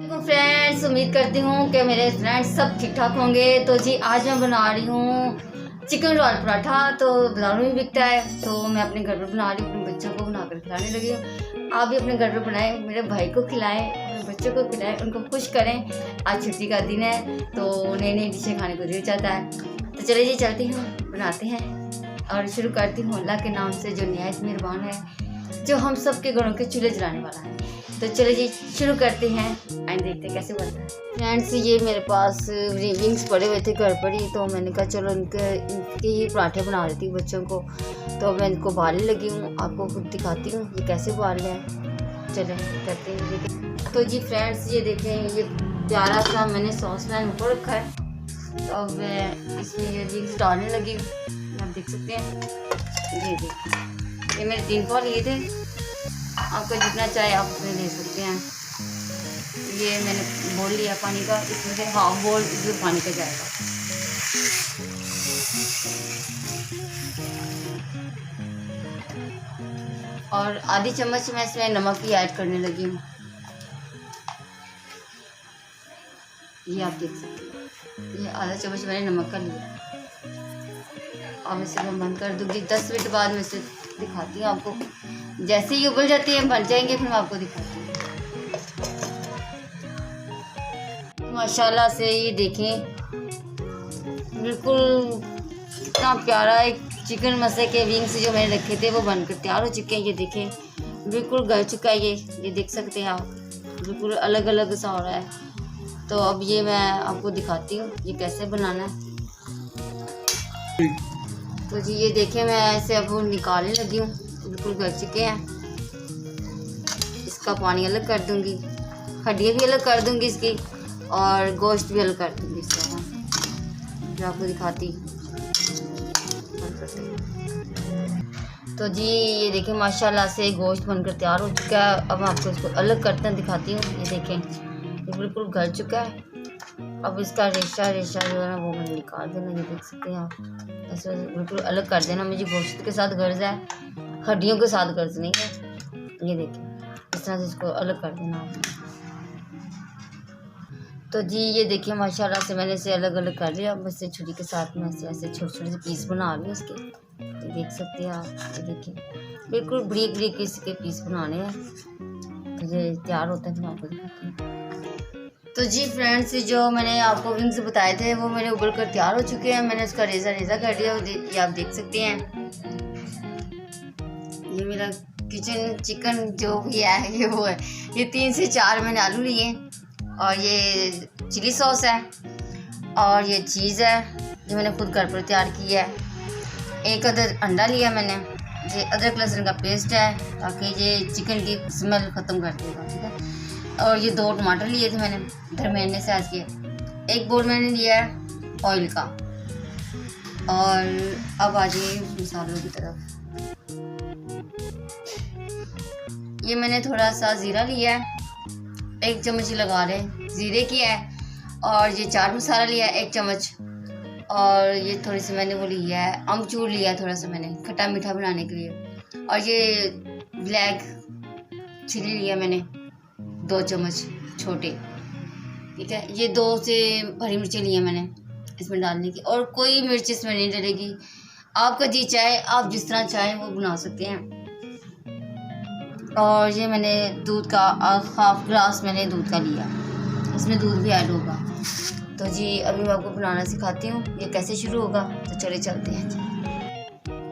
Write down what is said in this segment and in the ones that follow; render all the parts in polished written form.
Friends, उम्मीद करती हूँ कि मेरे फ्रेंड्स सब ठीक ठाक होंगे। तो जी आज मैं बना रही हूँ चिकन रोल पराठा। तो बाज़ारों में बिकता है, तो मैं अपने घर पर बना रही हूँ, अपने बच्चों को बनाकर खिलाने लगी हूँ। आप भी अपने घर पर बनाएं, मेरे भाई को खिलाएं, अपने बच्चों को खिलाएं, उनको खुश करें। आज छुट्टी का दिन है तो नई नई डिशें खाने को दिल चाहता है। तो चलिए जी चलती हूँ, बनाते हैं और शुरू करती हूँ अल्लाह के नाम से जो निहायत मेहरबान है, जो हम सब के घरों के चूल्हे जलाने वाला है। तो चलो जी शुरू करते हैं एंड देखते हैं कैसे बनता है। फ्रेंड्स, ये मेरे पास विंग्स पड़े हुए थे घर पर ही, तो मैंने कहा चलो इनके ही पराठे बना देती हूँ बच्चों को। तो मैं इनको उबालने लगी हूँ, आपको खुद दिखाती हूँ ये कैसे उबालना है। चलो करते हैं देखिए। तो जी फ्रेंड्स, ये देखें, ये प्यारा सा मैंने सॉस पैन ऊपर रखा है। तो अब मैं इसमें ये विंग्स डालने लगी हूँ, आप देख सकते हैं। ये देखिए, ये मेरे 3 पाव लिए थे, आपको जितना चाहे आप उसमें ले सकते हैं। ये मैंने बोल लिया पानी का, इसमें से हाफ बोल इसमें पानी का जाएगा। और आधी चम्मच मैं इसमें नमक भी ऐड करने लगी हूँ, ये आप देख सकते हैं। ये आधा चम्मच मैंने नमक का लिया। अब इसे मैं बंद कर दूँगी। 10 मिनट बाद मैं इसे दिखाती हूँ आपको। जैसे ही उबल जाती है, बन जाएंगे, फिर मैं आपको दिखाती हूँ। माशाल्लाह से ये देखें, बिल्कुल इतना प्यारा एक चिकन मसाले के विंग्स जो मैंने रखे थे वो बनकर तैयार हो चुके हैं। ये देखें, बिल्कुल गल चुका है। ये देख सकते हैं आप, बिल्कुल अलग अलग सा हो रहा है। तो अब ये मैं आपको दिखाती हूँ ये कैसे बनाना है। तो जी ये देखें, मैं ऐसे अब निकालने लगी हूँ, बिल्कुल गल चुके हैं। इसका पानी अलग कर दूँगी, हड्डियाँ भी अलग कर दूँगी इसकी, और गोश्त भी अलग कर दूँगी इसका, जो आपको दिखाती। तो जी ये देखें, माशाल्लाह से गोश्त बनकर तैयार हो चुका है। अब मैं आपको इसको अलग करते हैं दिखाती हूँ। ये देखें, ये बिल्कुल गल चुका है। अब इसका रेशा जो है ना वो मैंने निकाल देना। ये देख सकते हैं आप, ऐसे बिल्कुल अलग कर देना। मुझे गोश्त के साथ गर्ज है, हड्डियों के साथ गर्ज नहीं है। ये देखें, इस तरह से इसको अलग कर देना आप। तो जी ये देखिए, माशाल्लाह से मैंने इसे अलग अलग कर लिया। अब इसे छुरी के साथ में ऐसे छोटे छोटे से पीस बना लिए इसके। ये देख सकते हैं आप, ये देखिए बिल्कुल बारीक बारीक इसके पीस बनाने हैं। तो ये तैयार होता है, फिर आपको दिखाती हूँ। तो जी फ्रेंड्स, जो मैंने आपको विंग्स बताए थे वो मेरे उबल कर तैयार हो चुके हैं। मैंने उसका रेज़ा कर दिया, ये आप देख सकते हैं। ये मेरा किचन चिकन जो भी है ये वो है। ये 3 से 4 मैंने आलू लिए, और ये चिली सॉस है, और ये चीज़ है जो मैंने खुद घर पर तैयार की है। 1 अदद अंडा लिया मैंने। ये अदरक लहसुन का पेस्ट है ताकि ये चिकन की स्मेल ख़त्म कर देगा, ठीक है। और ये 2 टमाटर लिए थे मैंने, दरमियाने साइज़ के। 1 बोल मैंने लिया है ऑयल का। और अब आ जाइए मसालों की तरफ। ये मैंने थोड़ा सा ज़ीरा लिया है, 1 चम्मच लगा रहे ज़ीरे की है। और ये चाट मसाला लिया है 1 चम्मच। और ये थोड़ी सी मैंने वो लिया है अमचूर लिया है, थोड़ा सा मैंने खट्टा मीठा बनाने के लिए। और ये ब्लैक चिली लिया मैंने 2 चम्मच छोटे, ठीक है। ये 2 से हरी मिर्चें लिए मैंने इसमें डालने की, और कोई मिर्च इसमें नहीं डलेगी। आपका जी चाहे आप जिस तरह चाहें वो बना सकते हैं। और ये मैंने दूध का हाफ ग्लास मैंने दूध का लिया, इसमें दूध भी ऐड होगा। तो जी अभी मैं आपको बनाना सिखाती हूँ ये कैसे शुरू होगा। तो चले चलते हैं जी।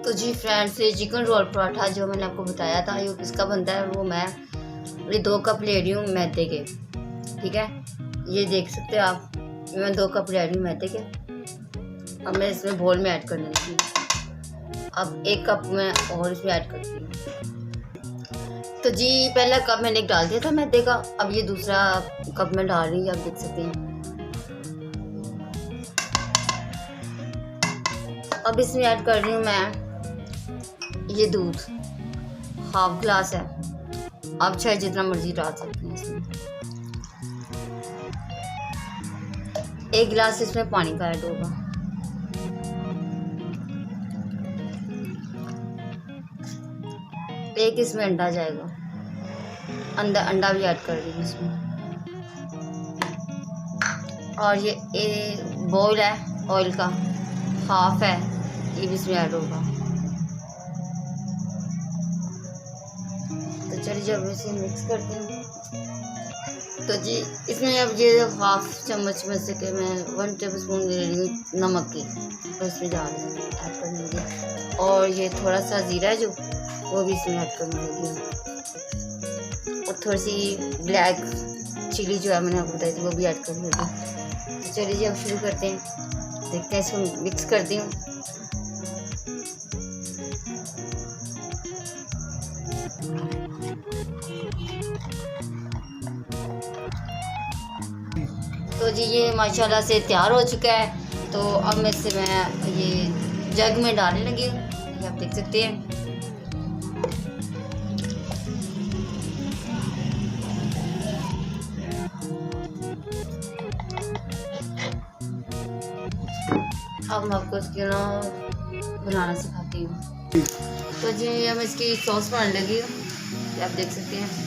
तो जी फ्रेंड्स, ये चिकन रोल पराठा जो मैंने आपको बताया था ये किसका बनता है, वो ये 2 कप ले रही हूँ मैदे के, ठीक है। ये देख सकते हैं आप, मैं 2 कप ले रही हूँ मैदे के। अब मैं इसमें बोल में ऐड करने लगी। अब 1 कप मैं और इसमें ऐड करती हूँ। तो जी पहला कप मैंने डाल दिया था मैदे का, अब ये दूसरा कप मैं डाल रही हूँ, आप देख सकते हैं। अब इसमें ऐड कर रही हूँ मैं ये दूध, हाफ ग्लास है। आप चाहे जितना मर्जी डाल सकते हैं इसमें। 1 गिलास इसमें पानी का ऐड होगा। एक इसमें अंडा जाएगा, अंडा भी ऐड कर देंगे इसमें। और ये बॉयल है ऑयल का, हाफ है, ये भी इसमें ऐड होगा। तो चलिए जब इसे मिक्स करती हूँ। तो जी इसमें अब ये हाफ चम्मच में से के मैं 1 टेबल स्पून ले रही हूँ नमक की, तो इसमें डाल ऐड कर लूँगी। और ये थोड़ा सा ज़ीरा है जो, वो भी इसमें ऐड कर लूँगी। और थोड़ी सी ब्लैक चिली जो है मैंने आपको बताई थी, वो भी ऐड कर लूँगी। तो चलिए जी अब शुरू करते हैं, देखते हैं। इसको मिक्स करती हूँ। तो जी ये माशाल्लाह से तैयार हो चुका है। तो अब मैं इसे ये जग में डालने लगी हूँ, ये आप देख सकते हैं। अब मैं आपको इसकी ना बनाना सिखाती हूँ। तो जी अब इसकी सॉस बनाने लगी हूँ, ये आप देख सकते हैं।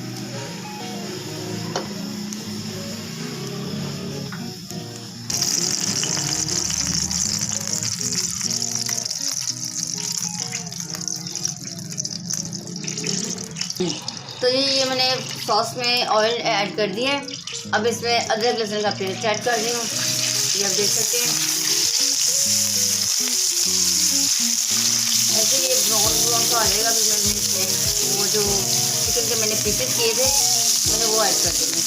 तो ये मैंने सॉस में ऑयल ऐड कर दिया है। अब इसमें अदरक लहसुन का पेस्ट ऐड कर रही हूँ, ये आप देख सकते हैं। ऐसे ये ब्राउन सा आ जाएगा, फिर मैंने इसमें वो जो चिकन के मैंने पीसेस किए थे मैंने वो ऐड कर दिए।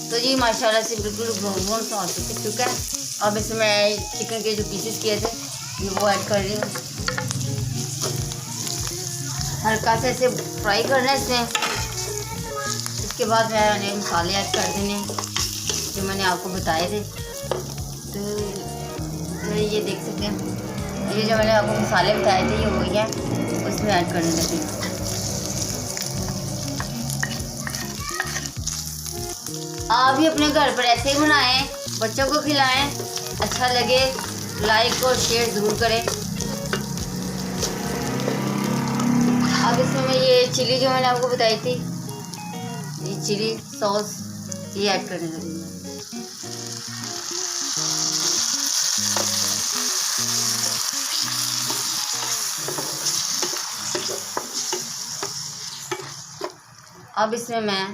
तो जी माशाल्लाह से बिल्कुल ब्राउन सा हो चुका है। अब इसमें मैं चिकन के जो पीसेस किए थे ये वो ऐड कर रही हूँ। हल्का से इसे फ्राई करना है इसमें। इसके बाद मैंने मसाले ऐड कर देने जो मैंने आपको बताए थे। तो ये देख सकते हैं, ये जो मैंने आपको मसाले बताए थे ये वही है, उसमें ऐड करने लगी। आप भी अपने घर पर ऐसे ही बनाएं, बच्चों को खिलाएं, अच्छा लगे लाइक और शेयर ज़रूर करें। अब इसमें मैं ये चिली जो मैंने आपको बताई थी, ये चिली सॉस ये ऐड करने लगी। अब इसमें मैं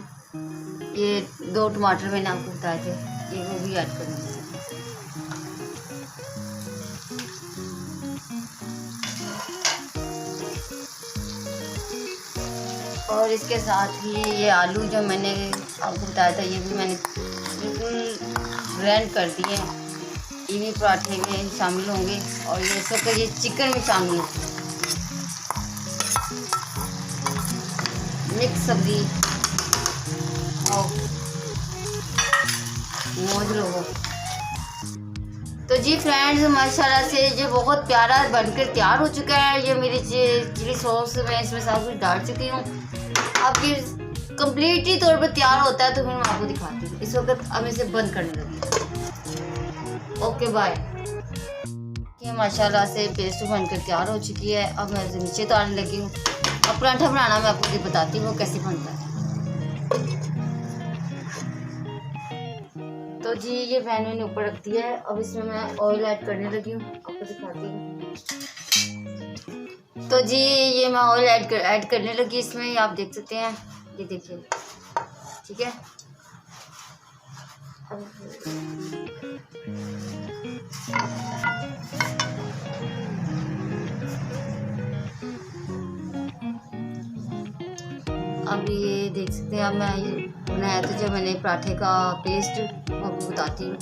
ये 2 टमाटर मैंने आपको बताए थे ये वो भी ऐड करने लगी। और इसके साथ ही ये आलू जो मैंने आपको बताया था ये भी मैंने बिल्कुल ग्राइंड कर दिए हैं, ये भी पराठे में शामिल होंगे। और ये सब ये चिकन में शामिल होंगे। मिक्स सब्जी और मौज लोगों। तो जी फ्रेंड्स माशाल्लाह से जो बहुत प्यारा बनकर तैयार हो चुका है। ये मेरी चिली सॉस मैं इसमें सब कुछ डाल चुकी हूँ। अब ये कम्प्लीटली तौर पर तैयार होता है तो फिर मैं आपको दिखाती हूँ। इस वक्त अब इसे बंद करने लगी। Okay bye. ये माशाल्लाह से पेस्ट बनकर तैयार हो चुकी है। अब मैं इसे नीचे डालने लगी हूँ। अब पराठा बनाना मैं आपको बताती हूँ वो कैसे बनता है। तो जी ये पैन मैंने ऊपर रख दिया है। अब इसमें मैं ऑयल ऐड करने लगी हूँ, आपको दिखाती हूँ। तो जी ये मैं ऑयल ऐड करने लगी इसमें, आप देख सकते हैं, ये देखिए, ठीक है। अब ये देख सकते हैं। अब मैं ये बनाया तो जब मैंने पराठे का पेस्ट आपको बताती हूँ।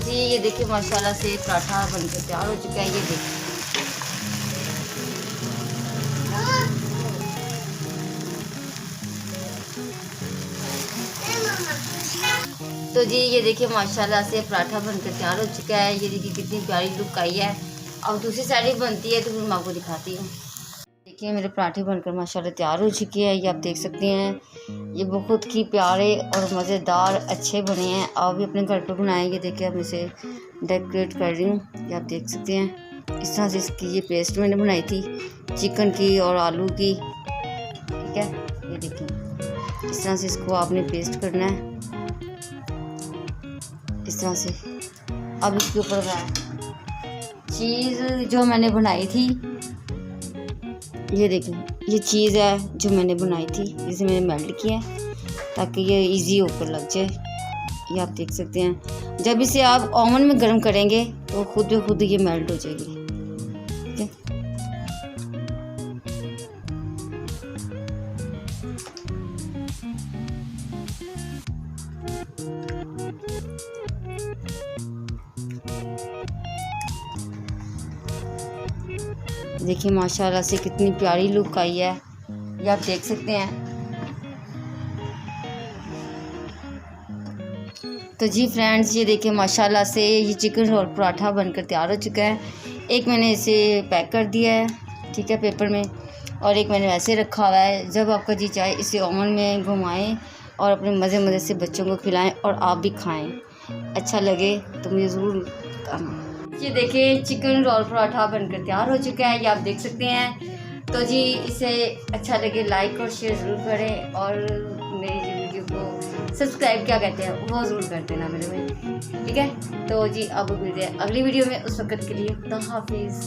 जी ये देखिए माशाल्लाह से पराठा बनकर तैयार हो चुका है। ये देखिए तो जी ये देखिए माशाल्लाह से पराठा बनकर तैयार हो चुका है। ये देखिए कितनी प्यारी लुक आई है। अब दूसरी साइड भी बनती है तो फिर मैं आपको दिखाती हूँ। देखिए मेरे पराठे बनकर माशाल्लाह तैयार हो चुके हैं। ये आप देख सकते हैं, ये बहुत ही प्यारे और मज़ेदार अच्छे बने हैं। आप भी अपने घर पर बनाएं। ये देखिए अब इसे डेकोरेट कर रही हूँ। ये आप देख सकते हैं इस तरह से इसकी ये पेस्ट मैंने बनाई थी चिकन की और आलू की, ठीक है। ये देखिए इस तरह से इसको आपने पेस्ट करना है इस तरह से। अब इसके ऊपर मैं चीज़ जो मैंने बनाई थी, ये देखिए ये चीज़ है जो मैंने बनाई थी, इसे मैंने मेल्ट किया है ताकि ये इजी ऊपर लग जाए। ये आप देख सकते हैं, जब इसे आप ओवन में गर्म करेंगे तो खुद ब खुद ये मेल्ट हो जाएगी, ठीक है। देखिए माशाल्लाह से कितनी प्यारी लुक आई है। ये आप देख सकते हैं। तो जी फ्रेंड्स ये देखिए माशाल्लाह से ये चिकन रोल पराठा बनकर तैयार हो चुका है। एक मैंने इसे पैक कर दिया है, ठीक है, पेपर में, और एक मैंने वैसे रखा हुआ है। जब आपका जी चाहे इसे ओवन में घुमाएं और अपने मज़े मज़े से बच्चों को खिलाएं और आप भी खाएं। अच्छा लगे तो मुझे ज़रूर बताना। ये देखिए चिकन रोल पराठा बनकर तैयार हो चुका है। ये आप देख सकते हैं। तो जी इसे अच्छा लगे लाइक और शेयर ज़रूर करें और मेरी जो वीडियो को सब्सक्राइब क्या कहते हैं वो ज़रूर कर देना मेरे भाई, ठीक है। तो जी अब मिलते हैं अगली वीडियो में, उस वक्त के लिए खुदा हाफिज़।